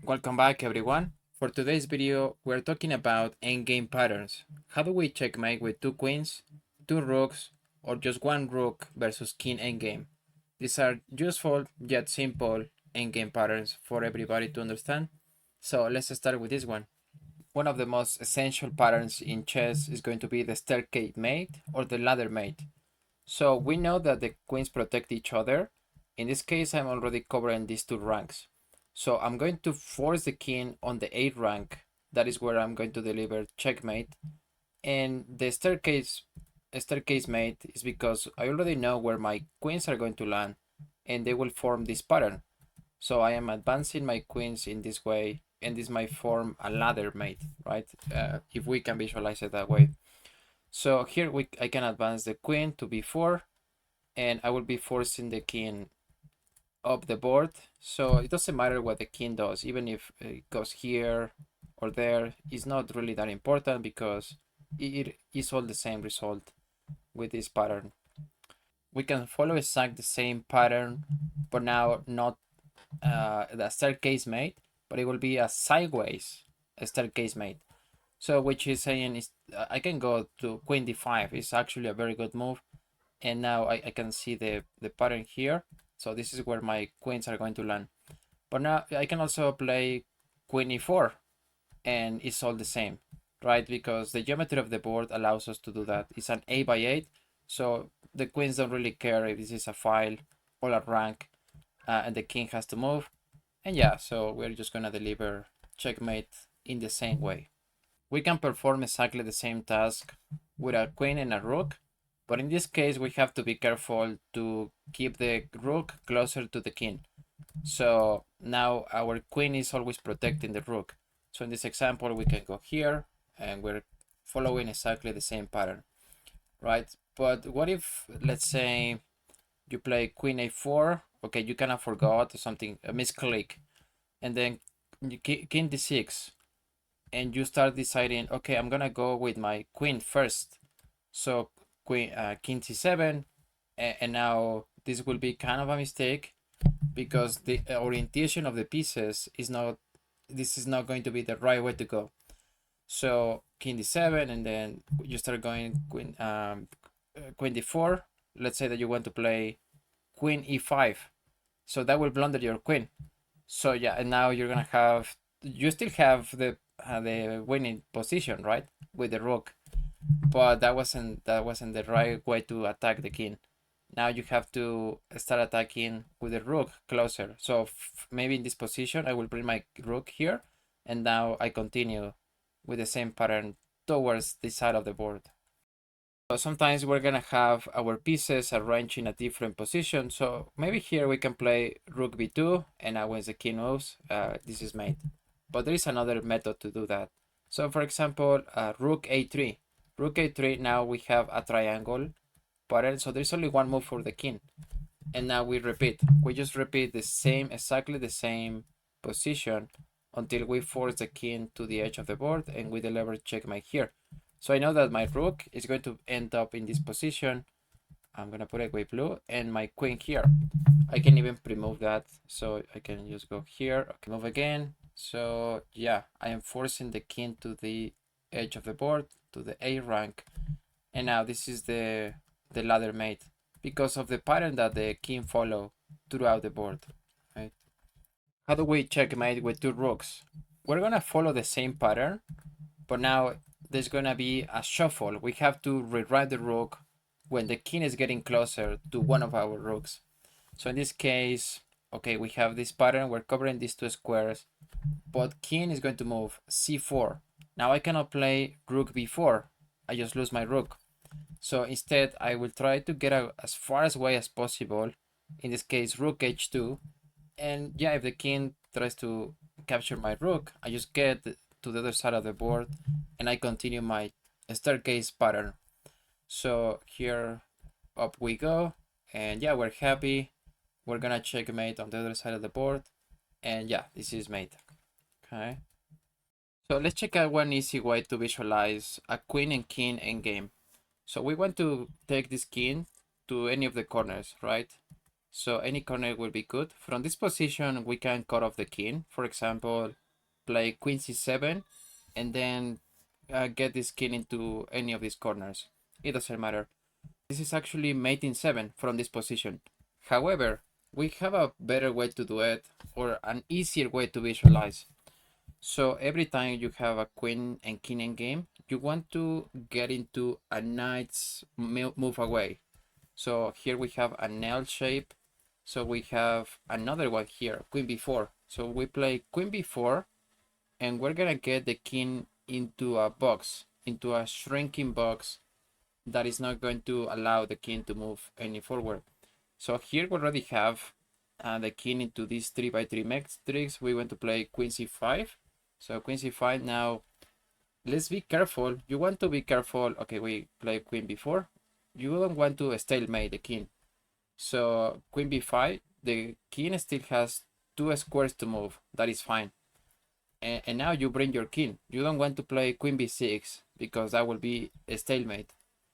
Welcome back everyone. For today's video, we're talking about endgame patterns. How do we checkmate with two queens, two rooks, or just one rook versus king endgame? These are useful yet simple endgame patterns for everybody to understand. So let's start with this one. One of the most essential patterns in chess is going to be the staircase mate or the ladder mate. So we know that the queens protect each other. In this case, I'm already covering these two ranks. So I'm going to force the king on the 8th rank. That is where I'm going to deliver checkmate. And the staircase mate is because I already know where my queens are going to land and they will form this pattern. So I am advancing my queens in this way, and this might form a ladder mate, right? If we can visualize it that way. So here I can advance the queen to b4, and I will be forcing the king up the board. So it doesn't matter what the king does, even if it goes here or there, it's not really that important because it is all the same result with this pattern. We can follow exactly the same pattern, but now not the staircase mate, but it will be a sideways staircase mate. So which is saying is I can go to queen d5. It's actually a very good move. And now I can see the pattern here. So this is where my queens are going to land. But now I can also play queen e4 and it's all the same, right? Because the geometry of the board allows us to do that. It's an 8x8, so the queens don't really care if this is a file or a rank, and the king has to move. And yeah, so we're just gonna deliver checkmate in the same way. We can perform exactly the same task with a queen and a rook, but in this case we have to be careful to keep the rook closer to the king. So now our queen is always protecting the rook. So in this example we can go here and we're following exactly the same pattern, right? But what if, let's say, you play queen a4, okay, you kind of forgot or something, a misclick, and then king d6, and you start deciding, okay, I'm gonna go with my queen first. So queen king c7, and now this will be kind of a mistake because the orientation of the pieces is not, this is not going to be the right way to go. So king d7, and then you start going queen queen d4. Let's say that you want to play queen e5, so that will blunder your queen. So yeah, and now you're gonna have, you still have the winning position, right, with the rook, but that wasn't the right way to attack the king. Now you have to start attacking with the rook closer. So maybe in this position I will bring my rook here, and now I continue with the same pattern towards this side of the board. So sometimes we're gonna have our pieces arranged in a different position. So maybe here we can play rook b2, and now when the king moves, this is mate. But there is another method to do that. So for example, rook a3. Rook a3, now we have a triangle pattern. So there's only one move for the king. And now we repeat. We just repeat the same, exactly the same position until we force the king to the edge of the board and we deliver checkmate here. So I know that my rook is going to end up in this position. I'm gonna put it with blue, and my queen here. I can even pre-move that, so I can just go here. Okay, move again. So yeah, I am forcing the king to the edge of the board, to the A rank, and now this is the ladder mate because of the pattern that the king follow throughout the board, right? How do we checkmate with two rooks? We're gonna follow the same pattern, but now there's gonna be a shuffle. We have to rewrite the rook when the king is getting closer to one of our rooks. So in this case, okay, we have this pattern. We're covering these two squares, but king is going to move c4. Now I cannot play rook b4. I just lose my rook. So instead, I will try to get as far away as possible. In this case, rook h2. And yeah, if the king tries to capture my rook, I just get to the other side of the board and I continue my staircase pattern. So here up we go, and yeah, we're happy. We're gonna checkmate on the other side of the board, and yeah, this is mate. Okay, so let's check out one easy way to visualize a queen and king endgame. So we want to take this king to any of the corners, right? So any corner will be good. From this position, we can cut off the king. For example, play queen c7 and then get this king into any of these corners. It doesn't matter. This is actually mate in 7 from this position. However, we have a better way to do it, or an easier way to visualize. So every time you have a queen and king endgame, you want to get into a knight's move away. So here we have an L shape. So we have another one here, queen b4. So we play queen b4, and we're gonna get the king into a box, into a shrinking box that is not going to allow the king to move any forward. So here we already have the king into this 3x3 matrix. We want to play queen c5. So queen c5. Now let's be careful. You want to be careful. Okay, we play queen b4. You don't want to stalemate the king. So queen b5, the king still has 2 squares to move. That is fine. And now you bring your king. You don't want to play queen b6 because that will be a stalemate.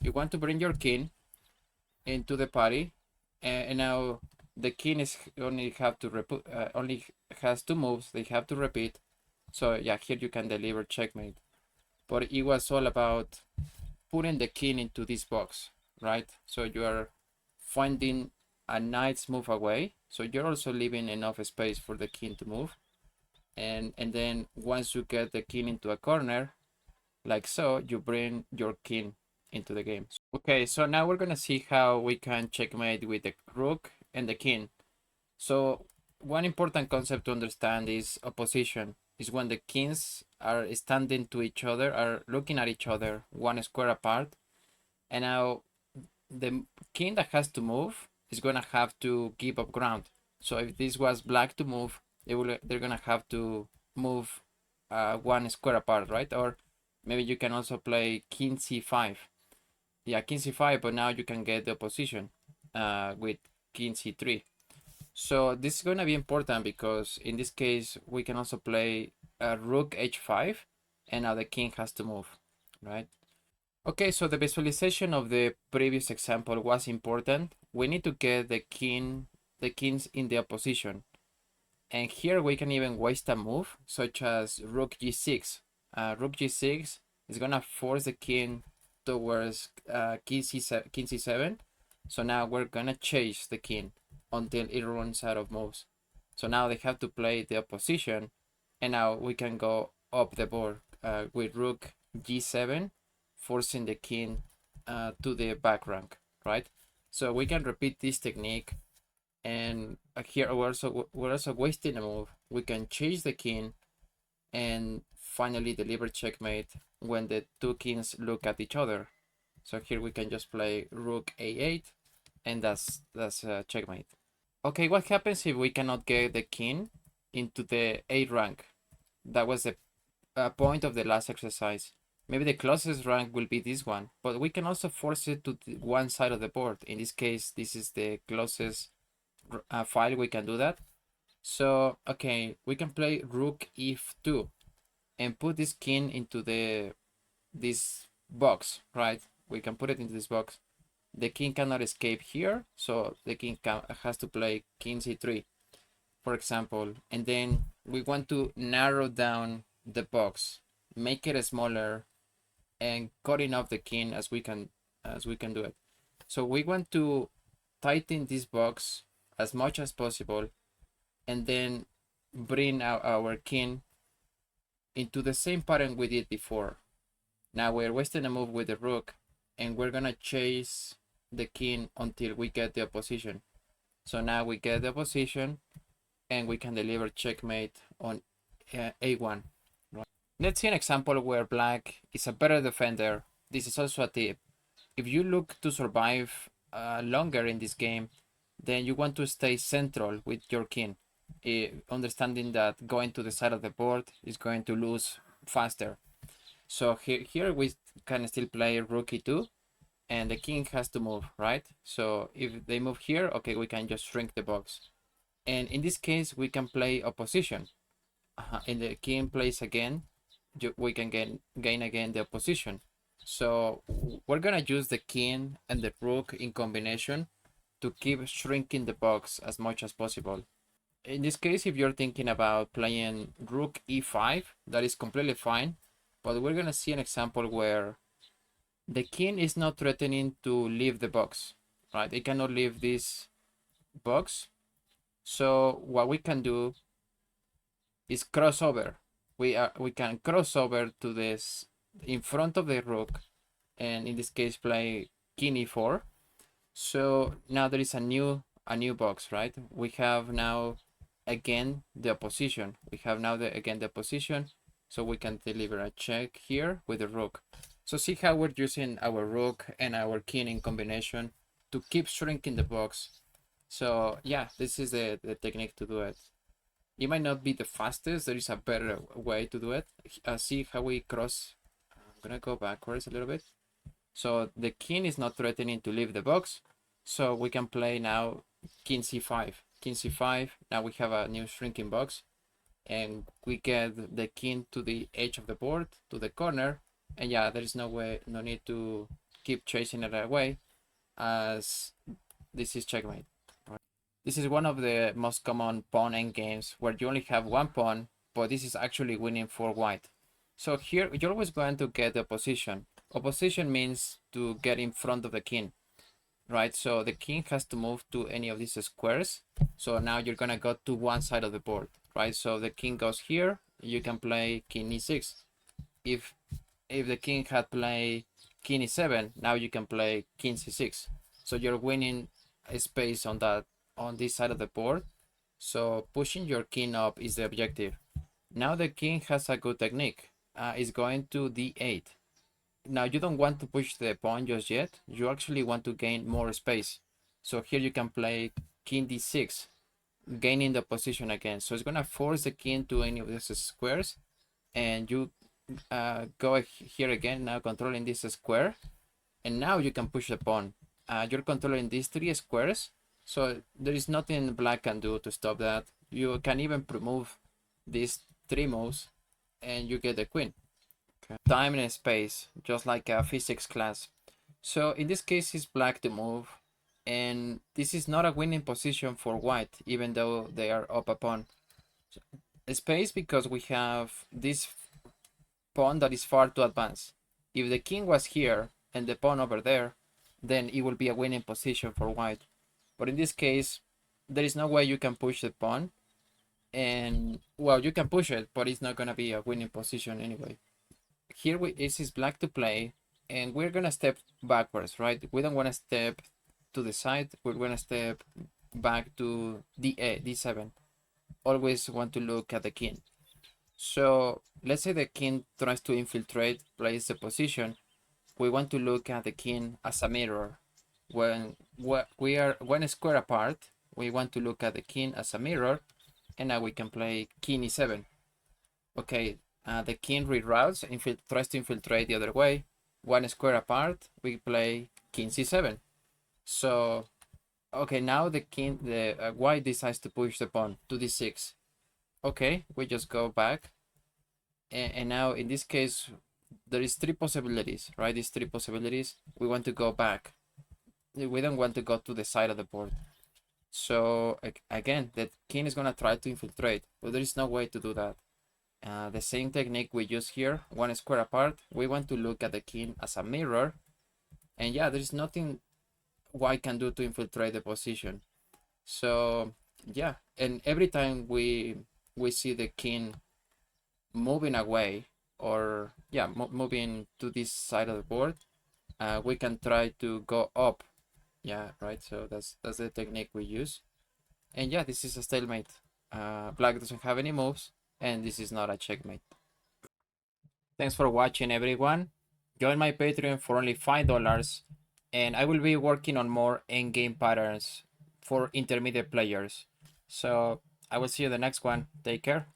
You want to bring your king into the party, and now the king is only have to only has 2 moves. They have to repeat. So yeah, here you can deliver checkmate. But it was all about putting the king into this box, right? So you are finding a knight's move away. So you're also leaving enough space for the king to move. And then once you get the king into a corner, like so, you bring your king into the game. Okay, so now we're gonna see how we can checkmate with the rook and the king. So one important concept to understand is opposition. Is when the kings are standing to each other, are looking at each other 1 square apart, and now the king that has to move is gonna have to give up ground. So if this was black to move, they're gonna have to move 1 square apart, right? Or maybe you can also play king c5. Yeah, king c5, but now you can get the opposition with king c3. So this is gonna be important because in this case we can also play rook h5, and now the king has to move, right? Okay, so the visualization of the previous example was important. We need to get the kings in the opposition. And here we can even waste a move, such as rook g6. Rook g6 is gonna force the king towards king c7. So now we're gonna chase the king until it runs out of moves. So now they have to play the opposition, and now we can go up the board with rook g7, forcing the king to the back rank, right? So we can repeat this technique, and here we're also wasting a move. We can chase the king and finally deliver checkmate when the 2 kings look at each other. So here we can just play rook a8, and that's checkmate. Okay, what happens if we cannot get the king into the 8 rank? That was the point of the last exercise. Maybe the closest rank will be this one, but we can also force it to one side of the board. In this case, this is the closest file we can do that. So okay, we can play rook f2 and put this king into this box, right? We can put it into this box. The king cannot escape here, so the king has to play king c3, for example. And then we want to narrow down the box, make it smaller, and cutting off the king as we can do it. So we want to tighten this box as much as possible, and then bring our king into the same pattern we did before. Now we're wasting a move with the rook, and we're gonna chase the king until we get the opposition. So now we get the opposition, and we can deliver checkmate on a1. Let's see an example where black is a better defender. This is also a tip. If you look to survive longer in this game, then you want to stay central with your king, understanding that going to the side of the board is going to lose faster. So here we can still play rook e2, and the king has to move, right? So if they move here, okay, we can just shrink the box. And in this case, we can play opposition. In the king plays again, we can gain again the opposition. So we're gonna use the king and the rook in combination to keep shrinking the box as much as possible. In this case, if you're thinking about playing Rook e5, that is completely fine, but we're gonna see an example where the king is not threatening to leave the box, right? It cannot leave this box. So what we can do is crossover. We can cross over to this in front of the rook, and in this case play king e4. So now there is a new box, right? We have now again the opposition. We have now again the opposition, so we can deliver a check here with the rook. So see how we're using our rook and our king in combination to keep shrinking the box. So yeah, this is the technique to do it. It might not be the fastest. There is a better way to do it. See how we cross. I'm gonna go backwards a little bit. So the king is not threatening to leave the box. So we can play now king c5. King c5. Now we have a new shrinking box. And we get the king to the edge of the board, to the corner. And yeah, there is no need to keep chasing it away, as this is checkmate. This is one of the most common pawn endgames where you only have one pawn, but this is actually winning for white. So here you're always going to get the opposition. Opposition means to get in front of the king, right? So the king has to move to any of these squares. So now you're gonna go to one side of the board, right? So the king goes here, you can play king e6. If the king had played king e7, now you can play king c6. So you're winning a space on this side of the board. So pushing your king up is the objective. Now the king has a good technique. It's going to d8. Now you don't want to push the pawn just yet. You actually want to gain more space. So here you can play king d6, gaining the position again. So it's gonna force the king to any of these squares, and you go here again, now controlling this square, and now you can push the pawn. You're controlling these three squares, so there is nothing black can do to stop that. You can even remove these three moves, and you get the queen. Okay. Time and space, just like a physics class. So in this case, it's black to move, and this is not a winning position for white, even though they are up a pawn. Space because we have this pawn that is far too advanced. If the king was here and the pawn over there, then it will be a winning position for white. But in this case, there is no way you can push the pawn. And, well, you can push it, but it's not going to be a winning position anyway. Here this is black to play, and we're going to step backwards, right? We don't want to step to the side. We're going to step back to d7. Always want to look at the king. So let's say the king tries to infiltrate, plays the position. We want to look at the king as a mirror. When we are one square apart, we want to look at the king as a mirror, and now we can play king e7. Okay, the king reroutes, tries to infiltrate the other way. One square apart, we play king c7. So, okay, now the white decides to push the pawn to d6. Okay, we just go back, and now in this case there is three possibilities, right? These three possibilities. We want to go back. We don't want to go to the side of the board. So again, the king is gonna try to infiltrate, but there is no way to do that. The same technique we use here, one square apart. We want to look at the king as a mirror, and yeah, there is nothing white can do to infiltrate the position. So yeah, and every time we see the king moving away, or yeah, moving to this side of the board, we can try to go up. Yeah, right. So that's the technique we use. And yeah, this is a stalemate. Black doesn't have any moves, and this is not a checkmate. Thanks for watching, everyone. Join my Patreon for only $5, and I will be working on more endgame patterns for intermediate players. So I will see you in the next one. Take care.